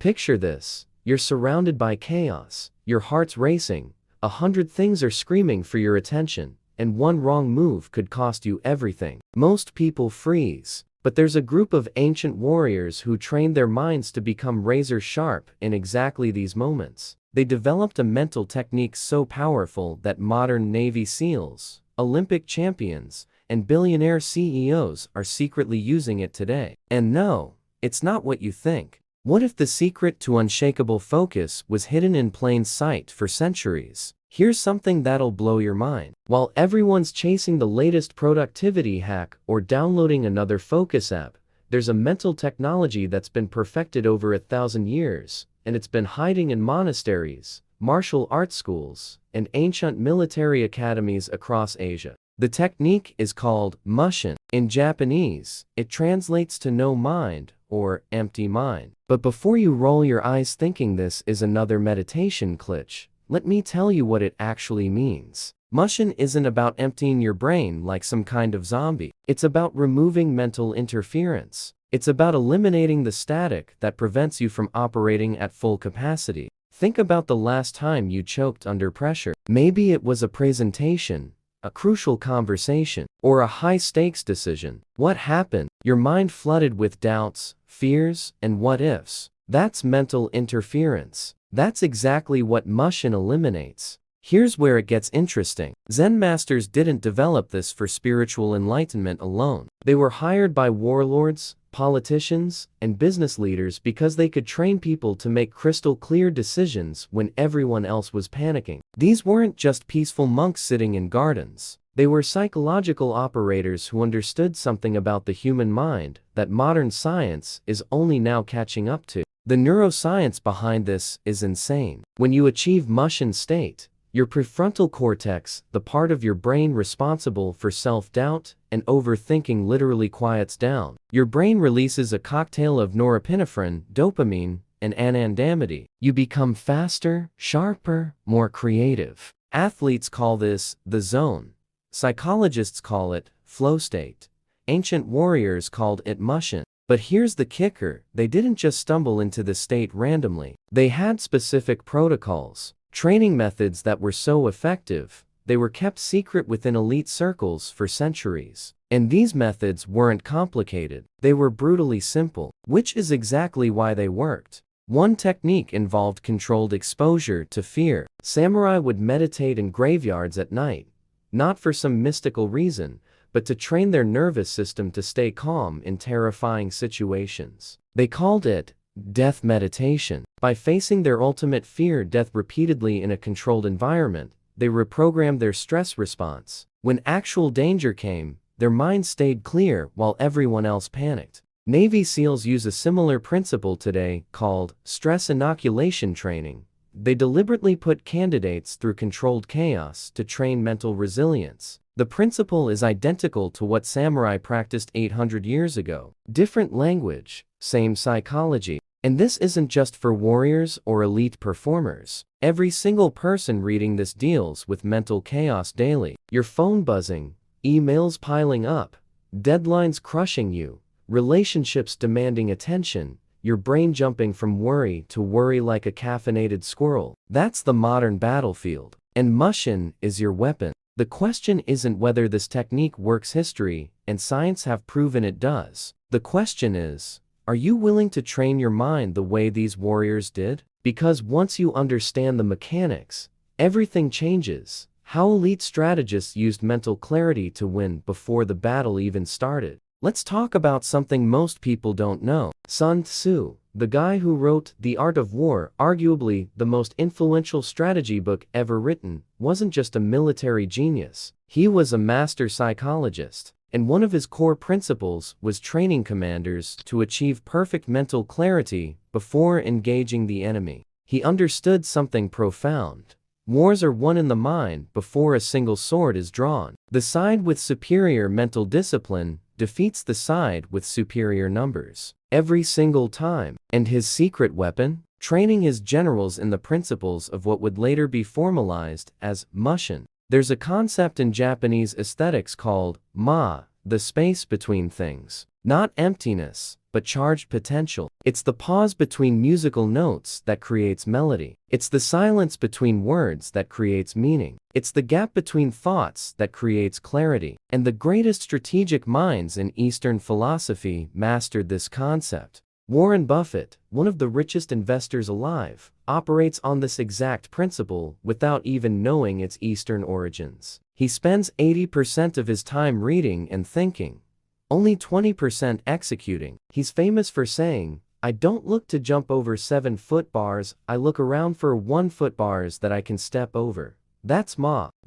Picture this. You're surrounded by chaos, your heart's racing, 100 things are screaming for your attention, and one wrong move could cost you everything. Most people freeze, but there's a group of ancient warriors who trained their minds to become razor sharp in exactly these moments. They developed a mental technique so powerful that modern Navy SEALs, Olympic champions, and billionaire CEOs are secretly using it today. And no, it's not what you think. What if the secret to unshakable focus was hidden in plain sight for centuries? Here's something that'll blow your mind. While everyone's chasing the latest productivity hack or downloading another focus app, there's a mental technology that's been perfected over 1,000 years, and it's been hiding in monasteries, martial arts schools, and ancient military academies across Asia. The technique is called Mushin. In Japanese, it translates to no mind or empty mind. But before you roll your eyes thinking this is another meditation glitch, let me tell you what it actually means. Mushin isn't about emptying your brain like some kind of zombie. It's about removing mental interference. It's about eliminating the static that prevents you from operating at full capacity. Think about the last time you choked under pressure. Maybe it was a presentation, a crucial conversation, or a high-stakes decision. What happened? Your mind flooded with doubts, fears, and what-ifs. That's mental interference. That's exactly what Mushin eliminates. Here's where it gets interesting. Zen masters didn't develop this for spiritual enlightenment alone. They were hired by warlords, politicians, and business leaders because they could train people to make crystal-clear decisions when everyone else was panicking. These weren't just peaceful monks sitting in gardens. They were psychological operators who understood something about the human mind that modern science is only now catching up to. The neuroscience behind this is insane. When you achieve Mushin state, your prefrontal cortex, the part of your brain responsible for self-doubt and overthinking, literally quiets down. Your brain releases a cocktail of norepinephrine, dopamine, and anandamide. You become faster, sharper, more creative. Athletes call this the zone. Psychologists call it flow state. Ancient warriors called it Mushin. But here's the kicker, they didn't just stumble into the state randomly. They had specific protocols, training methods that were so effective, they were kept secret within elite circles for centuries. And these methods weren't complicated, they were brutally simple, which is exactly why they worked. One technique involved controlled exposure to fear. Samurai would meditate in graveyards at night, not for some mystical reason, but to train their nervous system to stay calm in terrifying situations. They called it death meditation. By facing their ultimate fear, death, repeatedly in a controlled environment, they reprogrammed their stress response. When actual danger came, their minds stayed clear while everyone else panicked. Navy SEALs use a similar principle today called stress inoculation training. They deliberately put candidates through controlled chaos to train mental resilience. The principle is identical to what samurai practiced 800 years ago. Different language, same psychology. And this isn't just for warriors or elite performers. Every single person reading this deals with mental chaos daily. Your phone buzzing, emails piling up, deadlines crushing you, relationships demanding attention, your brain jumping from worry to worry like a caffeinated squirrel. That's the modern battlefield. And Mushin is your weapon. The question isn't whether this technique works. History and science have proven it does. The question is, are you willing to train your mind the way these warriors did? Because once you understand the mechanics, everything changes. How elite strategists used mental clarity to win before the battle even started. Let's talk about something most people don't know. Sun Tzu, the guy who wrote The Art of War, arguably the most influential strategy book ever written, wasn't just a military genius. He was a master psychologist, and one of his core principles was training commanders to achieve perfect mental clarity before engaging the enemy. He understood something profound. Wars are won in the mind before a single sword is drawn. The side with superior mental discipline defeats the side with superior numbers every single time. And his secret weapon? Training his generals in the principles of what would later be formalized as Mushin. There's a concept in Japanese aesthetics called ma, the space between things. Not emptiness, but charged potential. It's the pause between musical notes that creates melody. It's the silence between words that creates meaning. It's the gap between thoughts that creates clarity. And the greatest strategic minds in Eastern philosophy mastered this concept. Warren Buffett, one of the richest investors alive, operates on this exact principle without even knowing its Eastern origins. He spends 80% of his time reading and thinking, only 20% executing. He's famous for saying, "I don't look to jump over 7-foot bars, I look around for 1-foot bars that I can step over." That's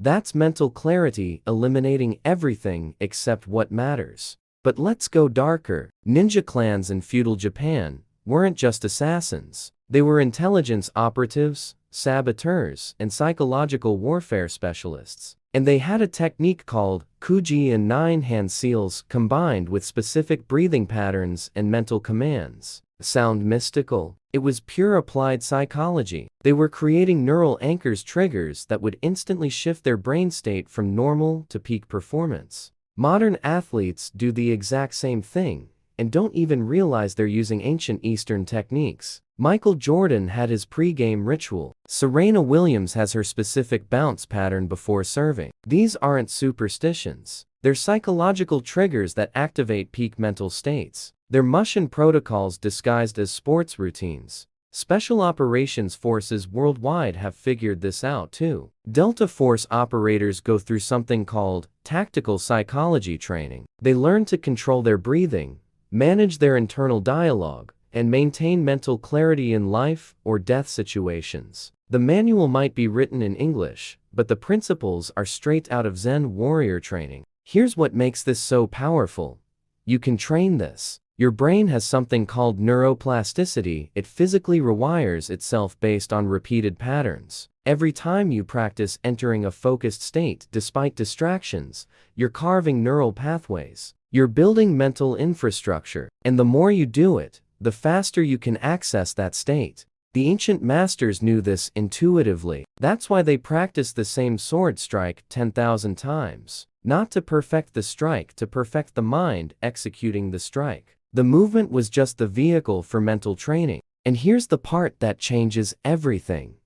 That's mental clarity, eliminating everything except what matters. But let's go darker. Ninja clans in feudal Japan weren't just assassins. They were intelligence operatives, saboteurs, and psychological warfare specialists. And they had a technique called Kuji and 9-hand seals combined with specific breathing patterns and mental commands. Sound mystical? It was pure applied psychology. They were creating neural anchors triggers that would instantly shift their brain state from normal to peak performance. Modern athletes do the exact same thing and don't even realize they're using ancient Eastern techniques. Michael Jordan had his pre-game ritual. Serena Williams has her specific bounce pattern before serving. These aren't superstitions. They're psychological triggers that activate peak mental states. They're Mushin protocols disguised as sports routines. Special operations forces worldwide have figured this out too. Delta Force operators go through something called tactical psychology training. They learn to control their breathing, manage their internal dialogue, and maintain mental clarity in life or death situations. The manual might be written in English, but the principles are straight out of Zen warrior training. Here's what makes this so powerful. You can train this. Your brain has something called neuroplasticity. It physically rewires itself based on repeated patterns. Every time you practice entering a focused state despite distractions, you're carving neural pathways. You're building mental infrastructure. And the more you do it, the faster you can access that state. The ancient masters knew this intuitively. That's why they practiced the same sword strike 10,000 times. Not to perfect the strike, to perfect the mind executing the strike. The movement was just the vehicle for mental training. And here's the part that changes everything.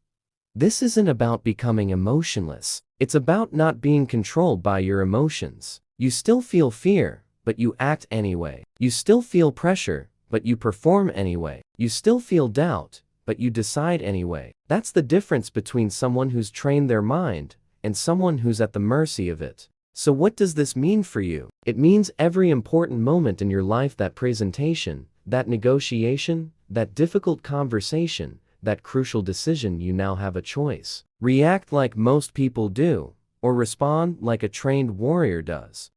This isn't about becoming emotionless. It's about not being controlled by your emotions. You still feel fear, but you act anyway. You still feel pressure, but you perform anyway. You still feel doubt, but you decide anyway. That's the difference between someone who's trained their mind and someone who's at the mercy of it. So what does this mean for you? It means every important moment in your life, that presentation, that negotiation, that difficult conversation, that crucial decision, you now have a choice. React like most people do, or respond like a trained warrior does.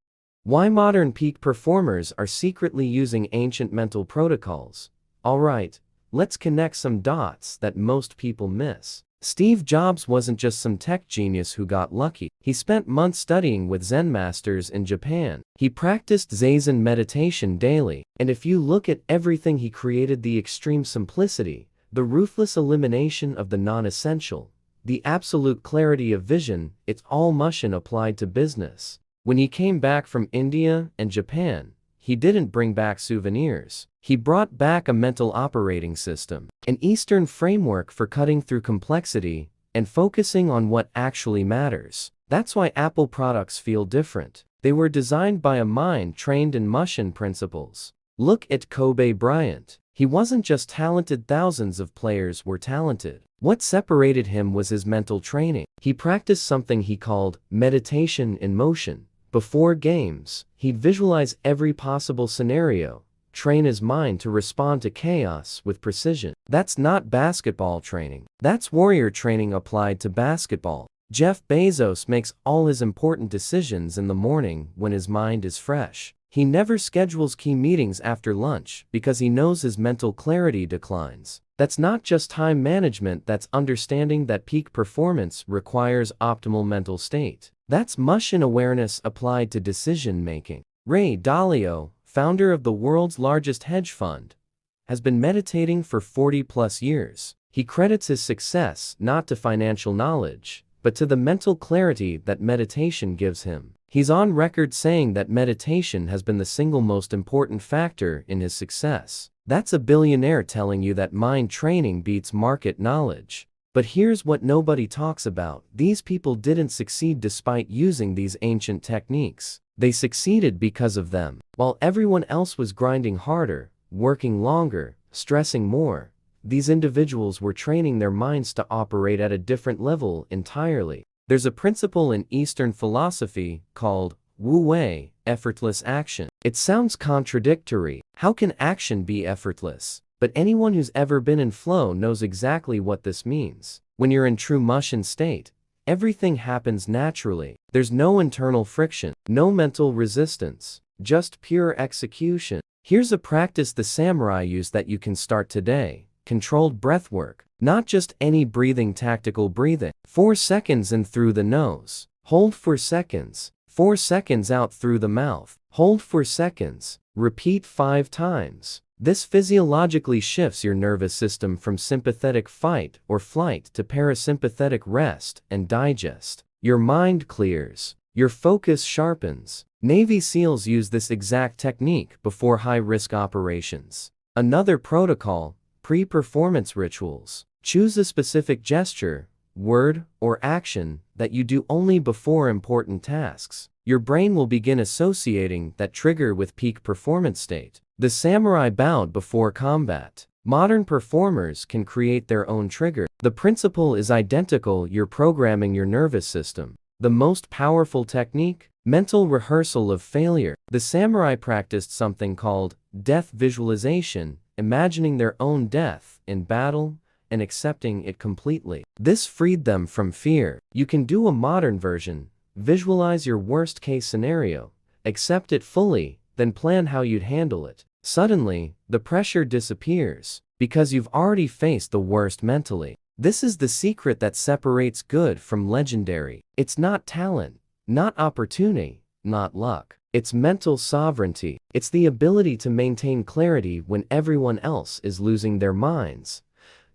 Why modern peak performers are secretly using ancient mental protocols. Alright, let's connect some dots that most people miss. Steve Jobs wasn't just some tech genius who got lucky. He spent months studying with Zen masters in Japan. He practiced Zazen meditation daily. And if you look at everything he created, the extreme simplicity, the ruthless elimination of the non-essential, the absolute clarity of vision, it's all Mushin applied to business. When he came back from India and Japan, he didn't bring back souvenirs. He brought back a mental operating system, an Eastern framework for cutting through complexity and focusing on what actually matters. That's why Apple products feel different. They were designed by a mind trained in Mushin principles. Look at Kobe Bryant. He wasn't just talented, thousands of players were talented. What separated him was his mental training. He practiced something he called meditation in motion. Before games, he'd visualize every possible scenario, train his mind to respond to chaos with precision. That's not basketball training. That's warrior training applied to basketball. Jeff Bezos makes all his important decisions in the morning when his mind is fresh. He never schedules key meetings after lunch because he knows his mental clarity declines. That's not just time management, that's understanding that peak performance requires optimal mental state. That's Mushin awareness applied to decision making. Ray Dalio, founder of the world's largest hedge fund, has been meditating for 40+ years. He credits his success not to financial knowledge, but to the mental clarity that meditation gives him. He's on record saying that meditation has been the single most important factor in his success. That's a billionaire telling you that mind training beats market knowledge. But here's what nobody talks about. These people didn't succeed despite using these ancient techniques. They succeeded because of them. While everyone else was grinding harder, working longer, stressing more, these individuals were training their minds to operate at a different level entirely. There's a principle in Eastern philosophy called Wu Wei, effortless action. It sounds contradictory. How can action be effortless? But anyone who's ever been in flow knows exactly what this means. When you're in true Mushin state, everything happens naturally. There's no internal friction, no mental resistance, just pure execution. Here's a practice the samurai use that you can start today. Controlled breathwork. Not just any breathing, tactical breathing. 4 seconds in through the nose. Hold 4 seconds. 4 seconds out through the mouth. Hold 4 seconds. Repeat 5 times. This physiologically shifts your nervous system from sympathetic fight or flight to parasympathetic rest and digest. Your mind clears. Your focus sharpens. Navy SEALs use this exact technique before high-risk operations. Another protocol, pre-performance rituals. Choose a specific gesture, word, or action that you do only before important tasks. Your brain will begin associating that trigger with peak performance state. The samurai bowed before combat. Modern performers can create their own trigger. The principle is identical. You're programming your nervous system. The most powerful technique? Mental rehearsal of failure. The samurai practiced something called death visualization, imagining their own death in battle and accepting it completely. This freed them from fear. You can do a modern version. Visualize your worst-case scenario, accept it fully, then plan how you'd handle it. Suddenly, the pressure disappears because you've already faced the worst mentally. This is the secret that separates good from legendary. It's not talent, not opportunity, not luck. It's mental sovereignty. It's the ability to maintain clarity when everyone else is losing their minds.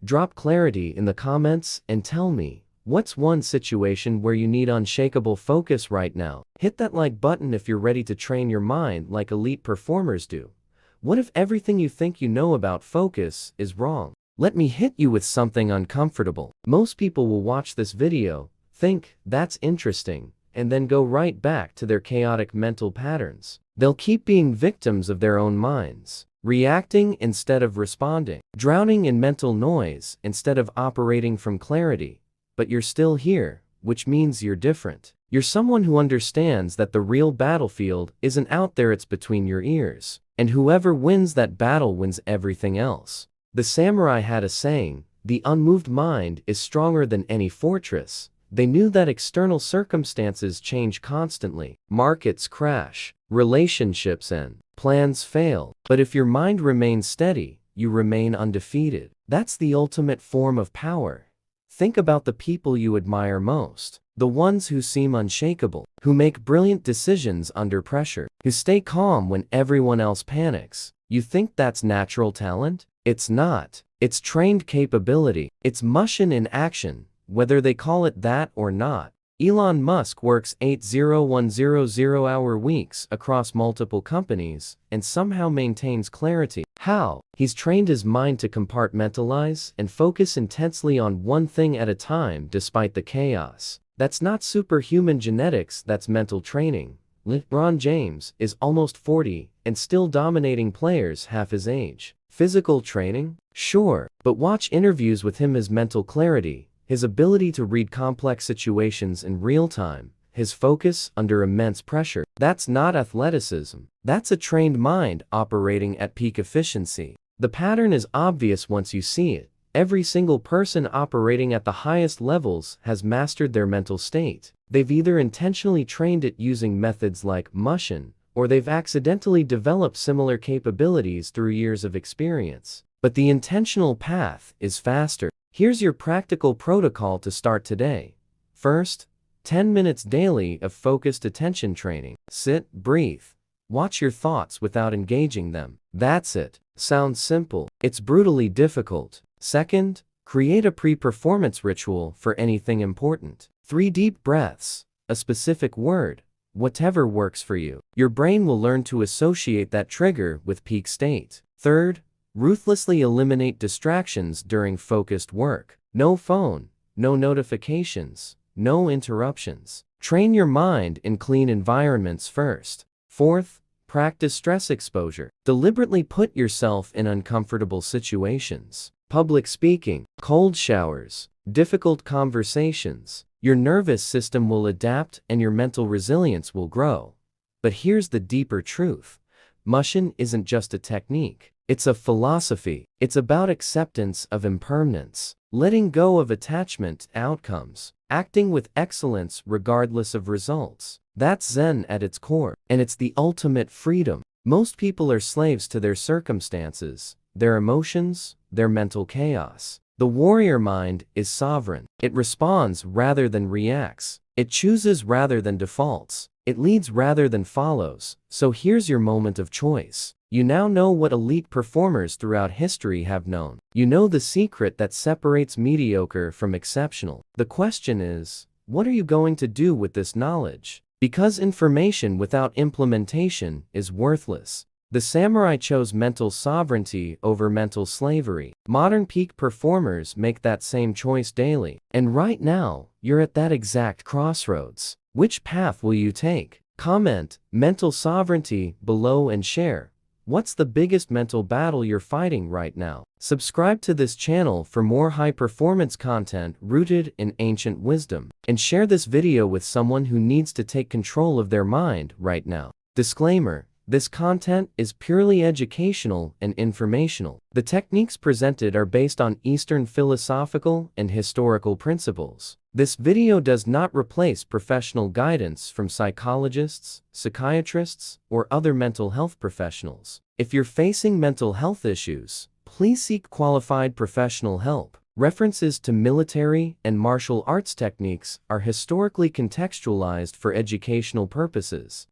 Drop clarity in the comments and tell me, what's one situation where you need unshakable focus right now? Hit that like button if you're ready to train your mind like elite performers do. What if everything you think you know about focus is wrong? Let me hit you with something uncomfortable. Most people will watch this video, think, that's interesting, and then go right back to their chaotic mental patterns. They'll keep being victims of their own minds, reacting instead of responding, drowning in mental noise instead of operating from clarity. But you're still here, which means you're different. You're someone who understands that the real battlefield isn't out there, it's between your ears. And whoever wins that battle wins everything else. The samurai had a saying, the unmoved mind is stronger than any fortress. They knew that external circumstances change constantly. Markets crash, relationships end, plans fail. But if your mind remains steady, you remain undefeated. That's the ultimate form of power. Think about the people you admire most. The ones who seem unshakable, who make brilliant decisions under pressure, who stay calm when everyone else panics. You think that's natural talent? It's not. It's trained capability. It's Mushin in action, whether they call it that or not. Elon Musk works 80100-hour weeks across multiple companies and somehow maintains clarity. How? He's trained his mind to compartmentalize and focus intensely on one thing at a time despite the chaos. That's not superhuman genetics, that's mental training. LeBron James is almost 40 and still dominating players half his age. Physical training? Sure, but watch interviews with him. His mental clarity, his ability to read complex situations in real time, his focus under immense pressure. That's not athleticism. That's a trained mind operating at peak efficiency. The pattern is obvious once you see it. Every single person operating at the highest levels has mastered their mental state. They've either intentionally trained it using methods like Mushin, or they've accidentally developed similar capabilities through years of experience. But the intentional path is faster. Here's your practical protocol to start today. First, 10 minutes daily of focused attention training. Sit, breathe. Watch your thoughts without engaging them. That's it. Sounds simple. It's brutally difficult. Second, create a pre-performance ritual for anything important. 3 deep breaths, a specific word, whatever works for you. Your brain will learn to associate that trigger with peak state. Third, ruthlessly eliminate distractions during focused work. No phone, no notifications, no interruptions. Train your mind in clean environments first. Fourth, practice stress exposure. Deliberately put yourself in uncomfortable situations. Public speaking, cold showers, difficult conversations. Your nervous system will adapt and your mental resilience will grow. But here's the deeper truth. Mushin isn't just a technique. It's a philosophy. It's about acceptance of impermanence, letting go of attachment to outcomes, acting with excellence regardless of results. That's Zen at its core, and it's the ultimate freedom. Most people are slaves to their circumstances, their emotions, their mental chaos. The warrior mind is sovereign. It responds rather than reacts. It chooses rather than defaults. It leads rather than follows. So here's your moment of choice. You now know what elite performers throughout history have known. You know the secret that separates mediocre from exceptional. The question is, what are you going to do with this knowledge? Because information without implementation is worthless. The samurai chose mental sovereignty over mental slavery. Modern peak performers make that same choice daily. And right now, you're at that exact crossroads. Which path will you take? Comment mental sovereignty below and share. What's the biggest mental battle you're fighting right now? Subscribe to this channel for more high-performance content rooted in ancient wisdom. And share this video with someone who needs to take control of their mind right now. Disclaimer: this content is purely educational and informational. The techniques presented are based on Eastern philosophical and historical principles. This video does not replace professional guidance from psychologists, psychiatrists, or other mental health professionals. If you're facing mental health issues, please seek qualified professional help. References to military and martial arts techniques are historically contextualized for educational purposes.